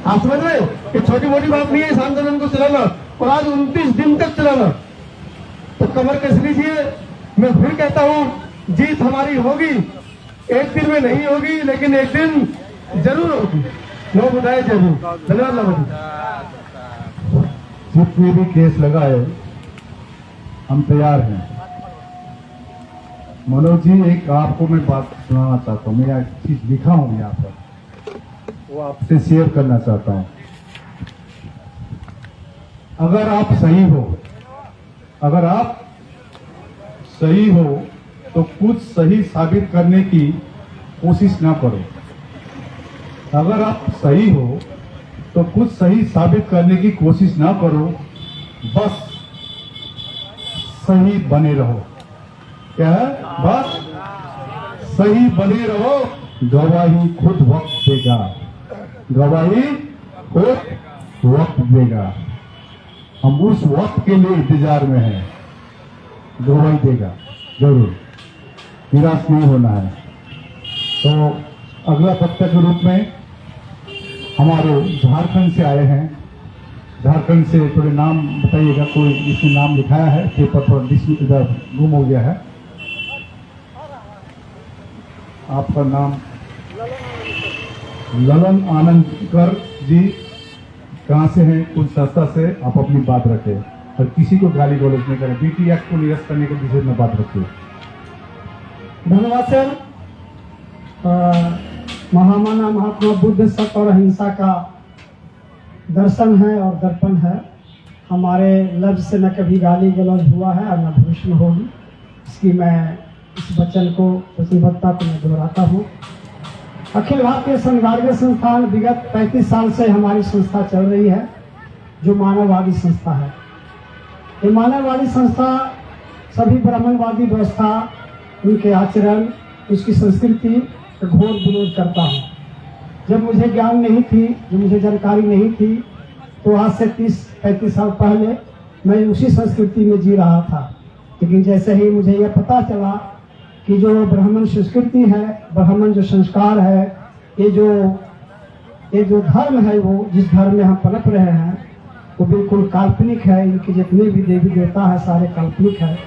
आप समझ रहे कि छोटी मोटी बात नहीं है इस आंदोलन को चलाना, और आज 29 दिन तक चलाना। तो कमर कस लीजिए। मैं फिर कहता हूं जीत हमारी होगी, एक दिन में नहीं होगी लेकिन एक दिन जरूर होगी। नो बुधाई जरूर। धन्यवाद लामा जी। जितने भी केस लगाए हम तैयार हैं। मनोज जी, एक आपको मैं बात सुनाना चाहता हूँ। मैं एक चीज लिखा हूँ यहाँ पर, वो आपसे शेयर करना चाहता हूँ। अगर आप सही हो, अगर आप सही हो तो कुछ सही साबित करने की कोशिश ना करो। अगर आप सही हो तो कुछ सही साबित करने की कोशिश ना करो, बस सही बने रहो। क्या है? बस सही बने रहो, गवाही खुद वक्त देगा, गवाही खुद वक्त देगा। हम उस वक्त के लिए इंतजार में हैं, गवाही देगा जरूर, निराश नहीं होना है। तो अगला वक्ता के रूप में हमारे झारखंड से आए हैं। झारखंड से थोड़े नाम बताइएगा, कोई इसमें नाम लिखाया है पेपर पर, इधर गुम हो गया है। आपका नाम? ललन आनंदकर जी। कहाँ से हैं? कुछ संस्था से। आप अपनी बात रखें और किसी को गाली गलौज नहीं करें। बीटी एक्ट को निरस्त करने के विषय में बात रखिए। धन्यवाद सर। महामाना महात्मा बुद्ध सत्य और अहिंसा का दर्शन है और दर्पण है। हमारे लफ्ज से न कभी गाली गलौज हुआ है और न भविष्य में होगी। इसकी मैं इस वचन को, प्रतिबद्धता को मैं दोहराता हूँ। अखिल भारतीय संघार्य संस्थान विगत 35 साल से हमारी संस्था चल रही है, जो मानववादी संस्था है। ये मानववादी संस्था सभी ब्राह्मणवादी व्यवस्था, उनके आचरण, उसकी संस्कृति का घोर विरोध करता हूँ। जब मुझे ज्ञान नहीं थी, जब मुझे जानकारी नहीं थी, तो आज से 30-35 साल पहले मैं उसी संस्कृति में जी रहा था। लेकिन जैसे ही मुझे यह पता चला कि जो ब्राह्मण संस्कृति है, ब्राह्मण जो संस्कार है, ये जो धर्म है, वो जिस धर्म में हम पनप रहे हैं वो बिल्कुल काल्पनिक है। इनके जितने भी देवी देवता है सारे काल्पनिक है।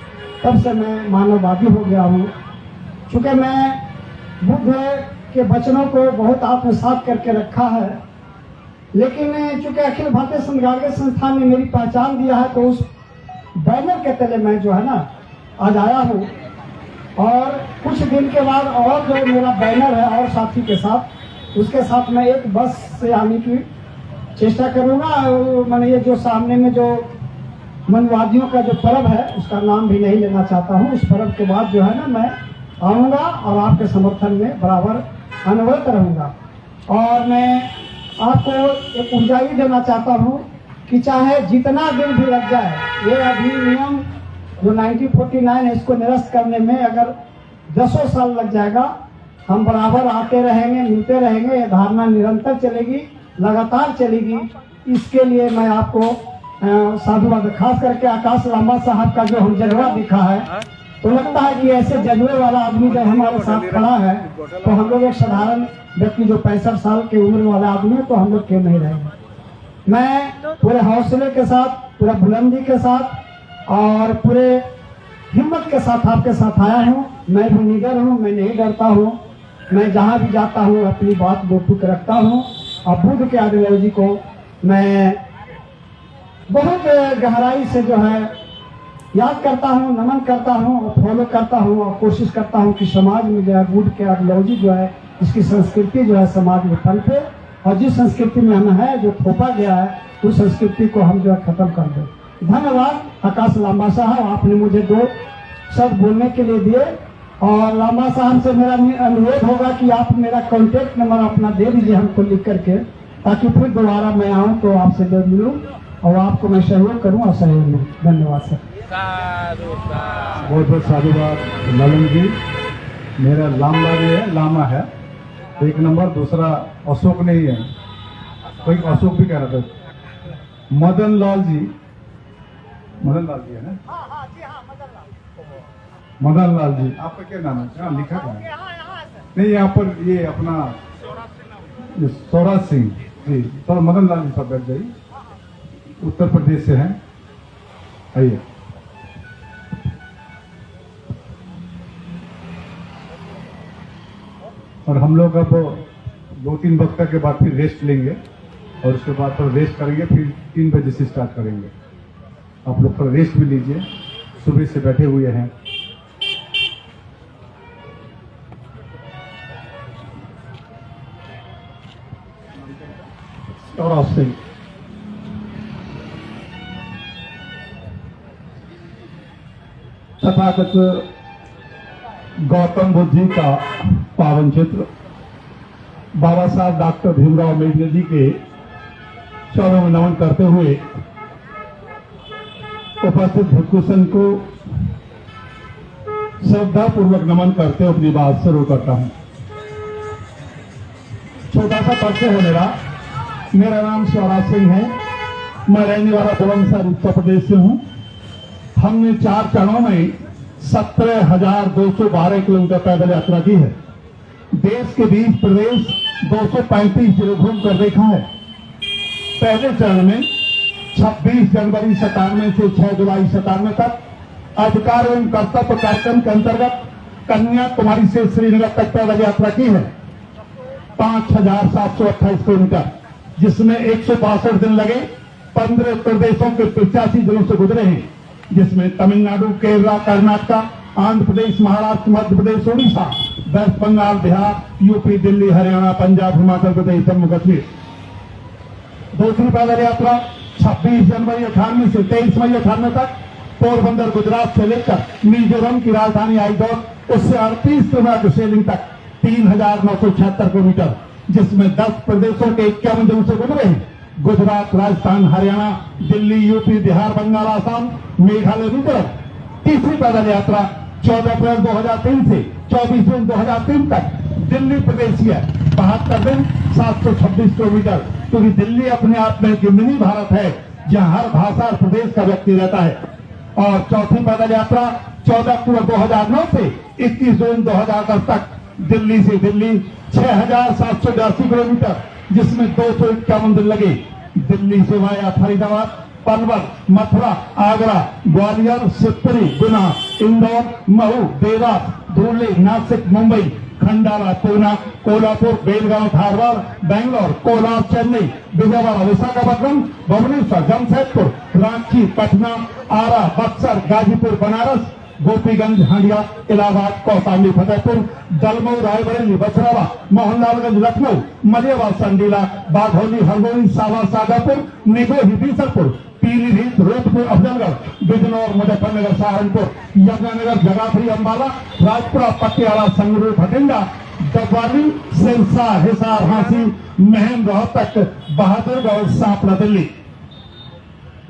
तब से मैं मानववादी हो गया हूँ। चूँकि मैं बुद्ध के वचनों को बहुत आत्मसात करके रखा है, लेकिन चूँकि अखिल भारतीय संघार्य संस्थान ने मेरी पहचान दिया है, तो उस बैनर के तले मैं जो है ना आज आया हूँ। और कुछ दिन के बाद और जो मेरा बैनर है और साथी के साथ, उसके साथ मैं एक बस से आने की चेष्टा करूँगा। मैंने ये जो सामने में जो मनवादियों का जो पर्व है, उसका नाम भी नहीं लेना चाहता हूँ। उस पर्व के बाद जो है ना मैं आऊँगा और आपके समर्थन में बराबर अनवरत रहूँगा। और मैं आपको एक ऊर्जाई देना चाहता हूँ कि चाहे जितना दिन भी लग जाए, ये अधिनियम जो 1949 है, इसको निरस्त करने में अगर 10 साल लग जाएगा, हम बराबर आते रहेंगे, मिलते रहेंगे। ये धारणा निरंतर चलेगी, लगातार चलेगी। इसके लिए मैं आपको साधुवाद, खास करके आकाश लांबा साहब का जो हम जज्बा दिखा है, तो लगता है कि ऐसे जज्बे वाला आदमी जब हमारे साथ खड़ा है, तो हम लोग एक साधारण व्यक्ति जो 65 साल की उम्र वाला आदमी है, तो हम लोग क्यों नहीं रहेंगे। मैं पूरे हौसले के साथ, पूरा बुलंदी के साथ और पूरे हिम्मत के साथ आपके साथ आया हूँ। मैं भी निडर हूँ, मैं नहीं डरता हूँ। मैं जहाँ भी जाता हूँ अपनी बात गोपनीय रखता हूँ। और बुद्ध के आइडियोलॉजी को मैं बहुत गहराई से जो है याद करता हूँ, नमन करता हूँ और फॉलो करता हूँ और कोशिश करता हूँ कि समाज में जो है बुद्ध के आइडियोलॉजी जो है, इसकी संस्कृति जो है समाज में पनपे। और जिस संस्कृति में हम है, जो थोपा गया है, उस संस्कृति को हम जो है खत्म कर दें। धन्यवाद आकाश लांबा साहब, आपने मुझे 2 शब्द बोलने के लिए दिए। और लांबा साहब से मेरा अनुरोध होगा कि आप मेरा कॉन्टेक्ट नंबर अपना दे दीजिए हमको लिख करके, ताकि फिर दोबारा मैं आऊँ तो आपसे जब मिलूँ और आपको मैं सहयोग करूँ और सहयोग लूँ। धन्यवाद सर। बहुत बहुत साधुवाद ललन जी। मेरा लांबा भी है, लामा है 1 नंबर, दूसरा अशोक नहीं है, कोई अशोक भी कह रहा था। मदन लाल जी, मदन लाल जी है ना? मदन लाल जी, आपका क्या नाम है? हाँ, लिखा था नहीं यहाँ पर, ये अपना सौराज सिंह जी। तो मदन लाल जी सब बैठ जाइए, उत्तर प्रदेश से हैं। आइए। और हम लोग अब 2-3 वक्त के बाद फिर रेस्ट लेंगे और उसके बाद थोड़ा रेस्ट करेंगे, फिर 3 बजे से स्टार्ट करेंगे। आप लोग थोड़ा रेस्ट भी लीजिए, सुबह से बैठे हुए हैं। और आपसे तथागत गौतम बुद्ध जी का पावन चित्र बाबा साहब डॉक्टर भीमराव अम्बेडकर जी के चरणों में नमन करते हुए उपस्थित भक्तजन को श्रद्धा पूर्वक नमन करते हुए अपनी बात शुरू करता हूं। छोटा सा परिचय है मेरा नाम स्वराज सिंह है। मैं रहने वाला बुलंदशहर उत्तर प्रदेश से हूं। हमने 4 चरणों में 17,212 किलोमीटर पैदल यात्रा की है। देश के 20 प्रदेश 235 जिले घूम कर देखा है। पहले चरण में 26 जनवरी 97 से 6 जुलाई 97 तक अधिकार एवं कर्तव्य कार्यक्रम के अंतर्गत कन्याकुमारी से श्रीनगर तक पैदल यात्रा की है। 5,728 किलोमीटर, जिसमें 162 दिन लगे। 15 प्रदेशों के 85 जिलों से गुजरे हैं, जिसमें तमिलनाडु, केरला, कर्नाटक, आंध्र प्रदेश, महाराष्ट्र, मध्य प्रदेश, उड़ीसा, वेस्ट बंगाल, बिहार, यूपी, दिल्ली, हरियाणा, पंजाब, हिमाचल प्रदेश, जम्मू कश्मीर। दूसरी पैदल यात्रा 26 जनवरी 98 से 23 मई 98 तक पोरबंदर गुजरात से लेकर मिजोरम की राजधानी आइजोल, उससे 38 किलोमीटर सेलिंग तक 3,976 किलोमीटर, जिसमें 10 प्रदेशों के 51 जिलों से गुजरे हैं। गुजरात, राजस्थान, हरियाणा, दिल्ली, यूपी, बिहार, बंगाल, आसाम, मेघालय, मिजोरम। तीसरी पैदल यात्रा 14 अप्रैल 2003 से 24 जून 2003 तक दिल्ली प्रदेश की है। 72 दिन 726 किलोमीटर, क्योंकि दिल्ली अपने आप में एक मिनी भारत है, जहां हर भाषा और प्रदेश का व्यक्ति रहता है। और चौथी पैदल यात्रा 14 अक्टूबर 2009 से 21 जून 2010 तक दिल्ली से दिल्ली 6,782 किलोमीटर, जिसमें 251 दिन लगे। दिल्ली से वाया फरीदाबाद, पनवल, मथुरा, आगरा, ग्वालियर, शिवपुरी, गुना, इंदौर, महू, देवास, धुले, नासिक, मुंबई, खंडाला, पूना, कोल्हापुर, बेलगांव, धारवाड़, बेंगलोर, कोलार, चेन्नई, विजयवाड़ा, विशाखापट्टनम, भुवनेश्वर, जमशेदपुर, रांची, पटना, आरा, बक्सर, गाजीपुर, बनारस, गोपीगंज, हांडिया, इलाहाबाद, कौशाम्बी, फतेहपुर, दलमऊ, रायबरेली, बछरावा, मोहनलालगंज, लखनऊ, मलियाबाद, संडीला, बाघौली, हरदोई, सावा, सादापुर, निगोही, बीसलपुर, पीलीभीत, रोहतपुर, अफजलगढ़, बिजनौर, मुजफ्फरनगर, सहारनपुर, यमुनानगर, जगाधरी, अम्बाला, राजपुरा, पटियाला, संगरूर, भटिंडा, डबवाली, सिरसा, हिसार, हांसी, महम, रोहतक, बहादुरगढ़, सांपला, दिल्ली।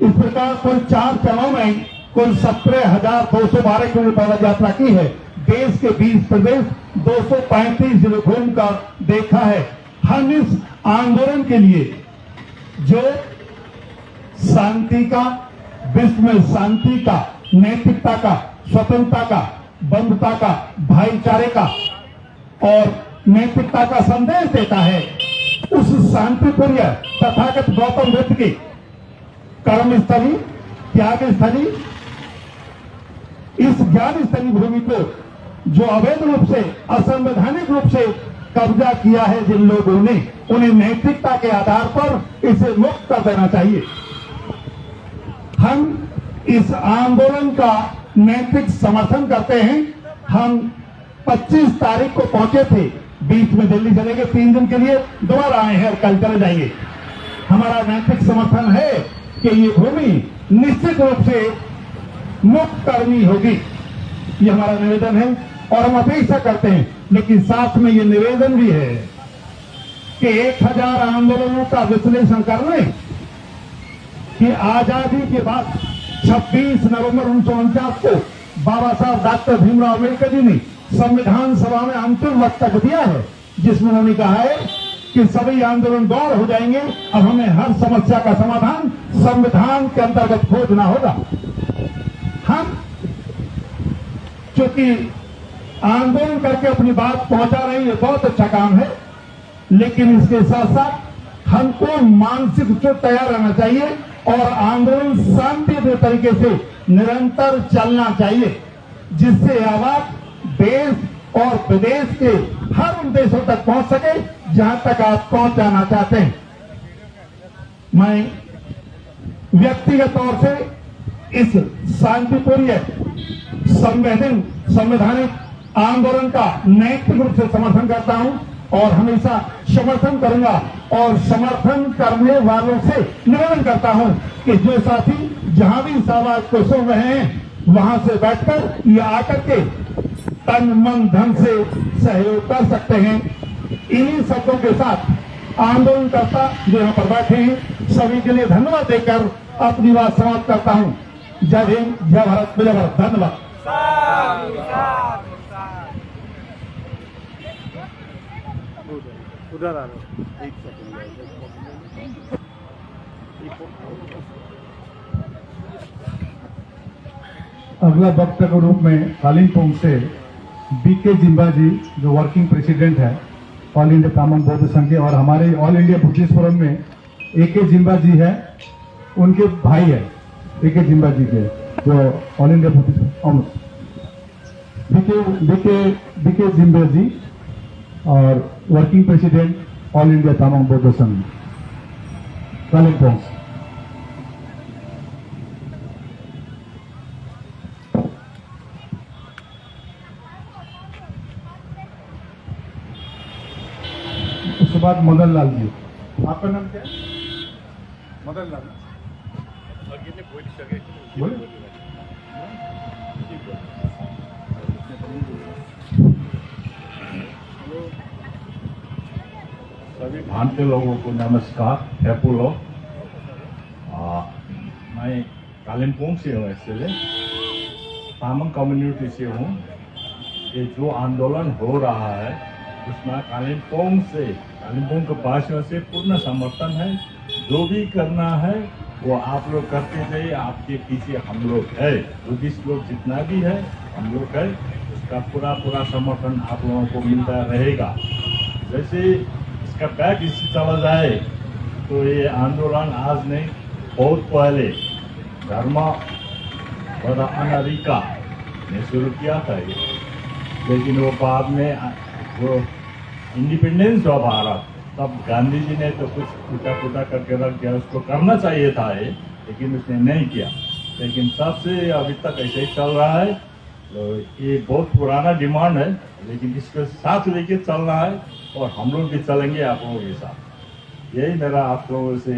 इस प्रकार कुल 4 चरणों में कुल 17,212 किलोमीटर पैदल यात्रा की है। देश के 20 प्रदेश 235 जिले घूमकर देखा है। हम इस आंदोलन के लिए जो शांति का, विश्व में शांति का, नैतिकता का, स्वतंत्रता का, बंधुता का, भाईचारे का और नैतिकता का संदेश देता है, उस शांतिप्रिय तथागत गौतम बुद्ध की कर्मस्थली, त्याग स्थली, इस ज्ञान स्थली भूमि को जो अवैध रूप से, असंवैधानिक रूप से कब्जा किया है जिन लोगों ने, उन्हें नैतिकता के आधार पर इसे मुक्त कर देना चाहिए। हम इस आंदोलन का नैतिक समर्थन करते हैं। हम 25 तारीख को पहुंचे थे, बीच में दिल्ली चले गए 3 दिन के लिए, दोबारा आए हैं और कल चले जाएंगे। हमारा नैतिक समर्थन है कि ये भूमि निश्चित रूप से मुक्त करनी होगी, ये हमारा निवेदन है और हम अपेक्षा करते हैं। लेकिन साथ में ये निवेदन भी है कि 1000 आंदोलनों का विश्लेषण कर लें कि आजादी के बाद 26 नवंबर 1949 को बाबा साहब डॉक्टर भीमराव अम्बेडकर जी ने संविधान सभा में अंतिम वक्तव्य दिया है, जिसमें उन्होंने कहा है कि सभी आंदोलन गौर हो जाएंगे। अब हमें हर समस्या का समाधान संविधान के अंतर्गत खोजना होगा। हम चूंकि आंदोलन करके अपनी बात पहुंचा रहे हैं, ये बहुत अच्छा काम है, लेकिन इसके साथ साथ हमको मानसिक रूप से तैयार रहना चाहिए और आंदोलन शांतिपूर्ण तरीके से निरंतर चलना चाहिए, जिससे आवाज देश और विदेश के हर उन देशों तक पहुंच सके जहां तक आप पहुंच जाना चाहते हैं। मैं व्यक्तिगत तौर से इस शांतिपूर्ण संवैधानिक आंदोलन का नैतिक रूप से समर्थन करता हूं और हमेशा समर्थन करूंगा और समर्थन करने वालों से निवेदन करता हूं कि जो साथी जहां भी इस आवाज को सुन रहे हैं वहां से बैठकर या आकर के तन मन धन से सहयोग कर सकते हैं। इन्हीं शब्दों के साथ आंदोलनकर्ता जो यहाँ पर बैठे हैं सभी के लिए धन्यवाद देकर अपनी बात समाप्त करता हूं। जय हिंद, जय भारत, जय भारत। धन्यवाद। उधर आ रहे एक सेकंड। अगला वक्ता के रूप में कालिम्पोंग से बीके जिम्बा जी जो वर्किंग प्रेसिडेंट है ऑल इंडिया तामांग बौद्ध संघ के, और हमारे ऑल इंडिया बुद्धिस्ट फोरम में एके जिम्बा जी है, उनके भाई है एके जिम्बा जी के जो all India Buddhist BK Zimba जी और working president all India Tamang बौद्ध संघ कालिम्पोंग। उसके बाद मदन लाल जी। आपका नाम क्या है? मदन लाल। बोले सभी भारतीय लोगों को नमस्कार। हेपुलो, मैं कालिम्पोंग से हूँ, एक्चुअली तामांग कम्युनिटी से हूँ। ये जो आंदोलन हो रहा है उसमें कालिम्पोंग के वासियों से पूर्ण समर्थन है। जो भी करना है वो आप लोग करते जाइए, आपके पीछे हम लोग है, बुद्धिस्ट लोग जितना भी है हम लोग है, उसका पूरा समर्थन आप लोगों को मिलता रहेगा। जैसे इसका बैक हिस्ट्री चला जाए तो ये आंदोलन आज नहीं, बहुत पहले धर्म और अमेरिका ने शुरू किया था ये, लेकिन वो बाद में जो इंडिपेंडेंस हुआ भारत तब गांधी जी ने तो कुछ टूटा करके रख दिया। उसको करना चाहिए था ये, लेकिन उसने नहीं किया। लेकिन तब से अभी तक ऐसे ही चल रहा है। तो ये बहुत पुराना डिमांड है, लेकिन इसको साथ लेके चलना है और हम लोग भी चलेंगे आप लोगों के साथ। यही मेरा आप लोगों से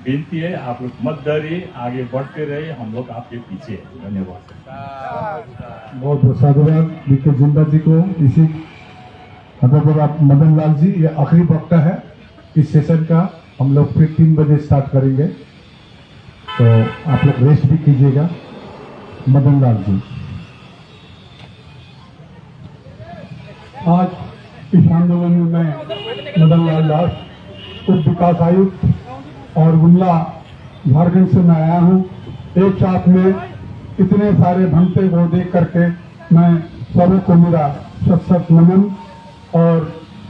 विनती है। आप लोग मत डरिए, आगे बढ़ते रहिए, हम लोग आपके पीछे हैं। धन्यवाद। बहुत बहुत साधुवाद बीके जिम्बा जी को। इसी आप मदन लाल जी, ये आखिरी वक्ता है इस सेशन का। हम लोग फिर 3 बजे स्टार्ट करेंगे, तो आप लोग रेस्ट भी कीजिएगा। मदन लाल जी। आज इस आंदोलन में मैं मदन लाल दास उप विकास आयुक्त और गुमला झारखंड से मैं आया हूँ। एक साथ में इतने सारे भंते को देख करके मैं सभी को मेरा सत नमन और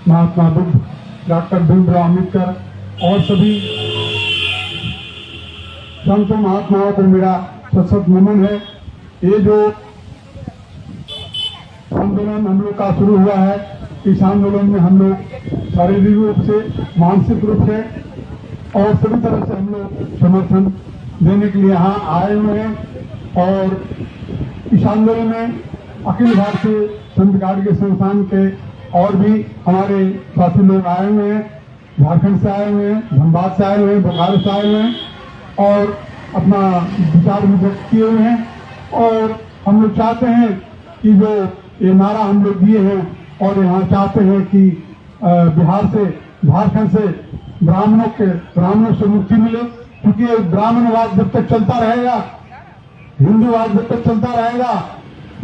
महात्मा बुद्ध, डॉक्टर भीमराव अम्बेडकर और सभी संत महात्माओं को मेरा सत नमन है। ये जो आंदोलन हम लोग का शुरू हुआ है, इस आंदोलन में हम लोग शारीरिक रूप से, मानसिक रूप से और सभी तरह से हम लोग समर्थन देने के लिए यहाँ आए हुए हैं। और इस आंदोलन में अखिल भारतीय संत गाडगे संस्थान के और भी हमारे साथी लोग आए हुए हैं, झारखंड से आए हुए हैं, धनबाद से आए हुए हैं, बोकारो से आए हुए हैं और अपना विचार भी व्यक्त किए हुए हैं। और हम लोग चाहते हैं कि जो ये नारा हम लोग दिए हैं और यहाँ चाहते हैं कि बिहार से, झारखंड से ब्राह्मणों से मुक्ति मिले, क्योंकि ब्राह्मणवाद जब तक चलता रहेगा, हिंदूवाद जब तक चलता रहेगा,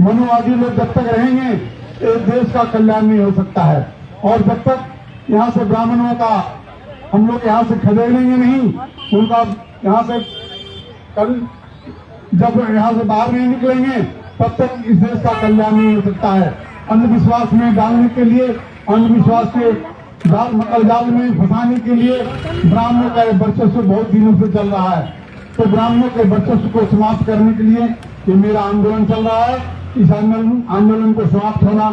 मनुवादी लोग जब तक रहेंगे, एक देश का कल्याण नहीं हो सकता है। और जब तक यहाँ से ब्राह्मणों का हम लोग यहाँ से खदेड़ेंगे नहीं, उनका यहाँ से जब यहाँ से बाहर नहीं निकलेंगे तब तक इस देश का कल्याण नहीं हो सकता है। अंधविश्वास में डालने के लिए, अंधविश्वास के जाल में फंसाने के लिए ब्राह्मणों का वर्चस्व बहुत दिनों से चल रहा है। तो ब्राह्मणों के वर्चस्व को समाप्त करने के लिए ये मेरा आंदोलन चल रहा है। इस आंदोलन को समाप्त होना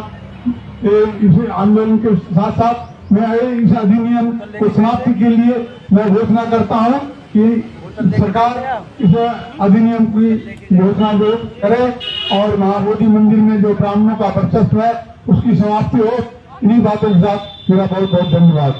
इस आंदोलन के साथ साथ मैं इस अधिनियम को समाप्ति के लिए मैं घोषणा करता हूं कि सरकार इस अधिनियम की घोषणा जो करे और महाबोधि मंदिर में जो ब्राह्मणों का वर्चस्व है उसकी समाप्ति हो। इन्हीं बातों के साथ मेरा बहुत बहुत धन्यवाद।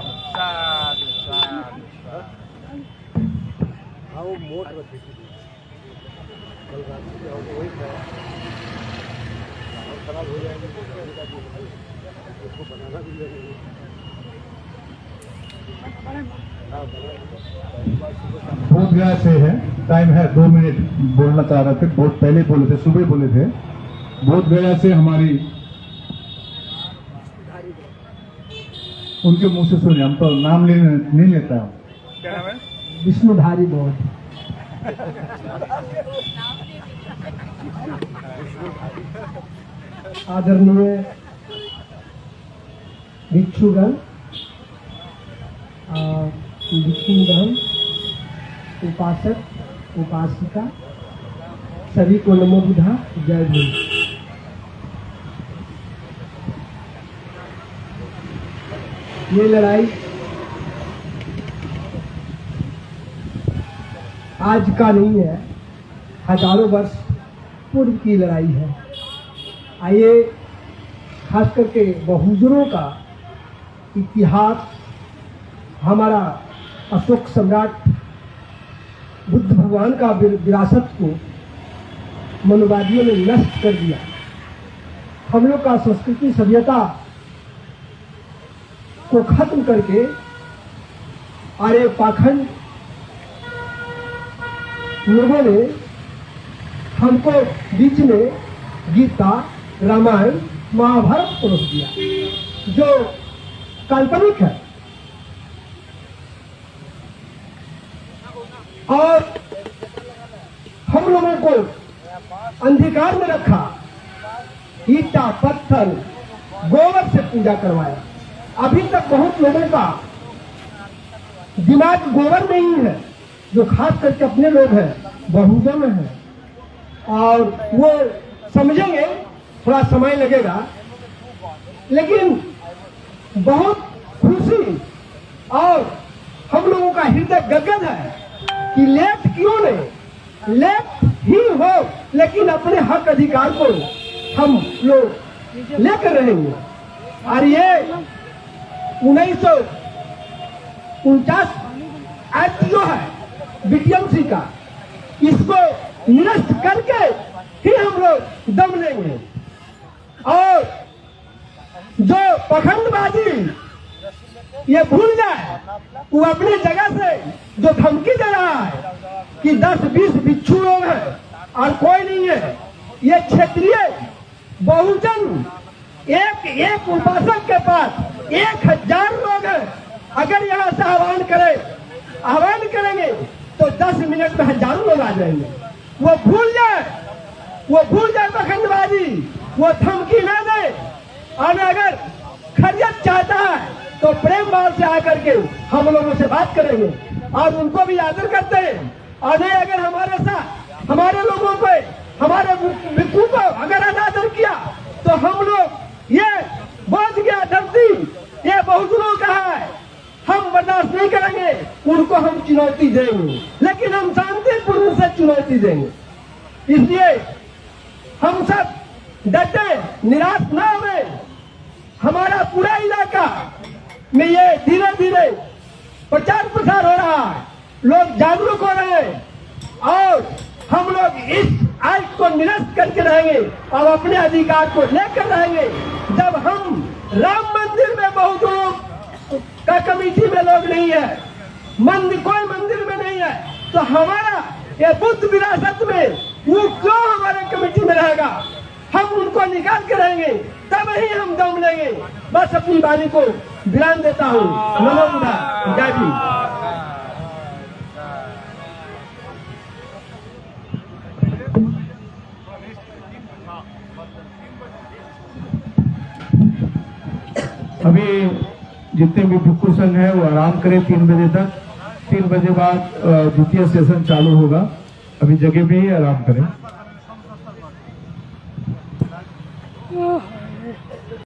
बोध गया से है, टाइम है 2 मिनट बोलना चाह रहे थे, बहुत पहले बोले थे, सुबह बोले थे। बोध गया से हमारी उनके मुंह से सुने, हम तो नाम नहीं लेता हूँ। क्या नाम है? विष्णुधारी बौद्ध। आदरणीय भिक्षुगण, भिक्षुगण, उपासक उपासिका, सभी को नमो बुद्धा, जय भीम। ये लड़ाई आज का नहीं है, हजारों वर्ष पूर्व की लड़ाई है। आइए खास करके बहुजनों का इतिहास, हमारा अशोक सम्राट बुद्ध भगवान का विरासत को मनुवादियों ने नष्ट कर दिया। हम लोग का संस्कृति सभ्यता को खत्म करके आर्य पाखंड लोगों ने हमको बीच में गीता, रामायण, महाभारत परोस दिया जो काल्पनिक है और हम लोगों को अंधकार में रखा, ईटा पत्थर गोबर से पूजा करवाया। अभी तक बहुत लोगों का दिमाग गोबर में ही है, जो खास करके अपने लोग हैं, बहुजन हैं और वो समझेंगे, थोड़ा समय लगेगा, लेकिन बहुत खुशी और हम लोगों का हृदय गदगद है कि लेट क्यों नहीं, लेट ही हो, लेकिन अपने हक अधिकार को हम लोग लेकर रहेंगे। और ये 1949 एक्ट जो है बीटीएमसी का, इसको निरस्त करके ही हम लोग दम लेंगे। और जो पखंडबाजी ये भूल जाए, वो अपनी जगह से जो धमकी दे रहा है कि 10-20 भिक्षु लोग हैं और कोई नहीं है, ये क्षेत्रीय बहुजन एक उपासक के पास 1000 लोग हैं। अगर यहाँ से आह्वान करेंगे तो 10 मिनट में हजारों लोग आ जाएंगे। वो भूल जाए पखंडबाजी, वो धमकी न दे। और अगर खैरियत चाहता है तो प्रेम भाव से आकर के हम लोगों से बात करेंगे और उनको भी आदर करते हैं। और नहीं, अगर हमारे साथ हमारे लोगों को, हमारे भिक्षु को अगर अनादर किया तो हम लोग, ये बोध गया धरती ये बहुजनों का है, हम बर्दाश्त नहीं करेंगे। उनको हम चुनौती देंगे, लेकिन हम शांतिपूर्ण से चुनौती देंगे। इसलिए हम सब डटे, निराश न हुए। हमारा पूरा इलाका में ये धीरे धीरे प्रचार प्रसार हो रहा है, लोग जागरूक हो रहे हैं और हम लोग इस एक्ट को निरस्त करके रहेंगे और अपने अधिकार को लेकर रहेंगे। जब हम राम मंदिर में बहुजनों का कमेटी में लोग नहीं है, कोई मंदिर में नहीं है, तो हमारा ये बुद्ध विरासत में वो क्यों हमारे कमेटी में रहेगा? हम उनको निकाल के रहेंगे, तब ही हम दम लेंगे। बस अपनी वाणी को विराम देता हूँ। नमो बुद्धा, जय भीम। अभी जितने भी भिक्षु संघ है वो आराम करें 3 बजे तक। 3 बजे बाद द्वितीय सेशन चालू होगा। अभी जगह भी आराम करें।